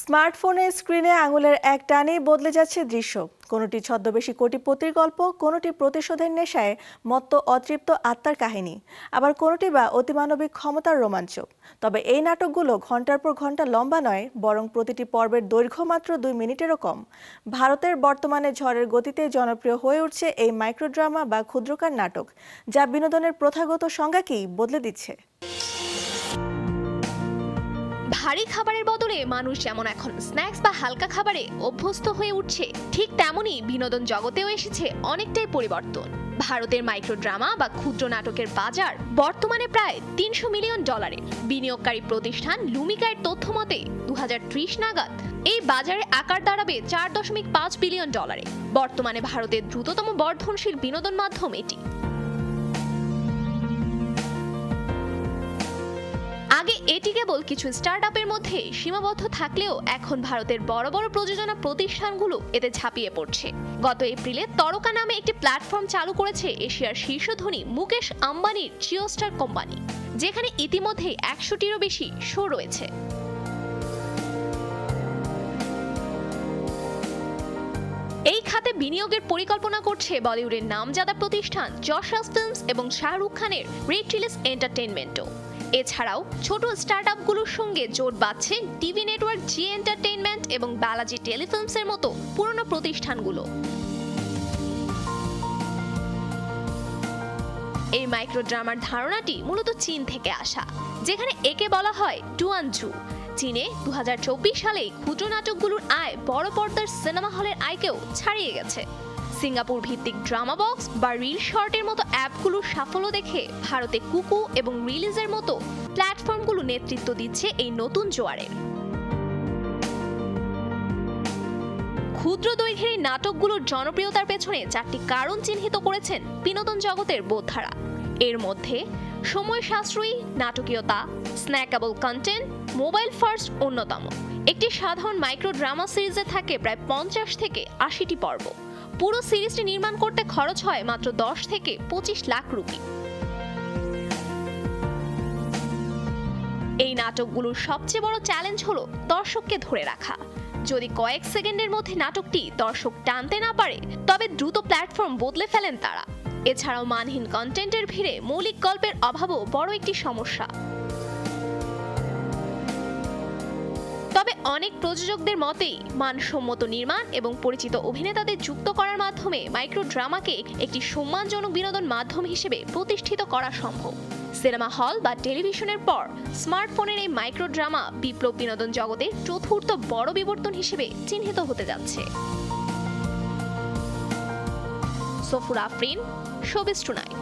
স্মার্টফোনের স্ক্রিনে আঙুলের এক টানেই বদলে যাচ্ছে দৃশ্য। কোনোটি ছদ্মবেশী কোটিপতির গল্প, কোনোটি প্রতিশোধের নেশায় মত্ত অতৃপ্ত আত্মার কাহিনী, আবার কোনোটি বা অতিমানবিক ক্ষমতার রোমাঞ্চ। তবে এই নাটকগুলো ঘন্টার পর ঘন্টা লম্বা নয়, বরং প্রতিটি পর্বের দৈর্ঘ্য মাত্র 2 মিনিটেরও কম। ভারতের বর্তমানে ঝড়ের গতিতে জনপ্রিয় হয়ে উঠছে এই মাইক্রোড্রামা বা ক্ষুদ্রকার নাটক, যা বিনোদনের প্রথাগত সংজ্ঞাকেই বদলে দিচ্ছে। ভারী খাবারের বদলে মানুষ যেমন এখন স্ন্যাক্স বা হালকা খাবারে অভ্যস্ত হয়ে উঠছে, ঠিক তেমনই বিনোদন জগতেও এসেছে অনেকটাই পরিবর্তন। ভারতের মাইক্রোড্রামা বা ক্ষুদ্র নাটকের বাজার বর্তমানে প্রায় $300 মিলিয়ন। বিনিয়োগকারী প্রতিষ্ঠান লুমিকার তথ্য মতে 2030 নাগাদ এই বাজারের আকার দাঁড়াবে $4.5 বিলিয়ন। বর্তমানে ভারতের দ্রুততম বর্ধনশীল বিনোদন মাধ্যম এটি। আগে এটি কেবল কিছু স্টার্টআপের মধ্যে সীমাবদ্ধ থাকলেও এখন ভারতের বড় বড় প্রযোজনা প্রতিষ্ঠানগুলো এতে ঝাঁপিয়ে পড়ছে। গত এপ্রিলে তরকা নামে একটি প্ল্যাটফর্ম চালু করেছে এশিয়ার শীর্ষ ধনী মুকেশ আম্বানির জিওস্টার কোম্পানি, যেখানে ইতিমধ্যে 100টিরও বেশি শো রয়েছে। এই খাতে বিনিয়োগের পরিকল্পনা করছে বলিউডের নামজাদা প্রতিষ্ঠান যশ রাজ ফিল্মস এবং শাহরুখ খানের রেড চিলিস এন্টারটেইনমেন্টও। এছাড়াও ছোট স্টার্টআপগুলোর সঙ্গে জোট বাঁধছে টিভি নেটওয়ার্ক জি এন্টারটেইনমেন্ট এবং বালাজি টেলিফিল্মসের মতো পুরনো প্রতিষ্ঠানগুলো। এই মাইক্রোড্রামার ধারণাটি মূলত চীন থেকে আসা, যেখানে একে বলা হয় ডুয়ানজু। চীনে 2024 সালে ক্ষুদ্র নাটকগুলোর আয় বড় পর্দার সিনেমা হলের আয়কেও ছাড়িয়ে গেছে। সিঙ্গাপুর ভিত্তিক ড্রামা বক্স বা রিল শর্টের মতো অ্যাপগুলোর সাফল্য দেখে ভারতে কুকু এবং রিলিজের মতো প্ল্যাটফর্মগুলো নেতৃত্ব দিচ্ছে এই নতুন জোয়ারের। ক্ষুদ্র দৈর্ঘ্যের এই নাটকগুলোর জনপ্রিয়তার পেছনে 4টি কারণ চিহ্নিত করেছেন বিনোদন জগতের বোদ্ধারা। এর মধ্যে সময় সাশ্রয়ী নাটকীয়তা, স্ন্যাকেবল কন্টেন্ট, মোবাইল ফার্স্ট অন্যতম। একটি সাধারণ মাইক্রো ড্রামা সিরিজে থাকে প্রায় 50 থেকে 80টি পর্ব। পুরো সিরিজটি নির্মাণ করতে খরচ হয় মাত্র 10 থেকে 25 লাখ রুপি। এই নাটকগুলোর সবচেয়ে বড় চ্যালেঞ্জ হলো দর্শককে ধরে রাখা। যদি কয়েক সেকেন্ডের মধ্যে নাটকটি দর্শক টানতে না পারে, তবে দ্রুত প্ল্যাটফর্ম বদলে ফেলেন তারা। এছাড়াও মানহীন কন্টেন্টের ভিড়ে মৌলিক গল্পের অভাবও বড় একটি সমস্যা। তবে অনেক প্রযোজকদের মতেই মানসম্মত নির্মাণ এবং পরিচিত অভিনেতাদের যুক্ত করার মাধ্যমে মাইক্রো ড্রামাকে একটি সম্মানজনক বিনোদন মাধ্যম হিসেবে প্রতিষ্ঠিত করা সম্ভব। সিনেমা হল বা টেলিভিশনের পর স্মার্টফোনের এই মাইক্রো ড্রামা বিপ্লব বিনোদন জগতের চতুর্থ বড় বিবর্তন হিসেবে চিহ্নিত হতে যাচ্ছে। Safura Afrin, showbiz tonight.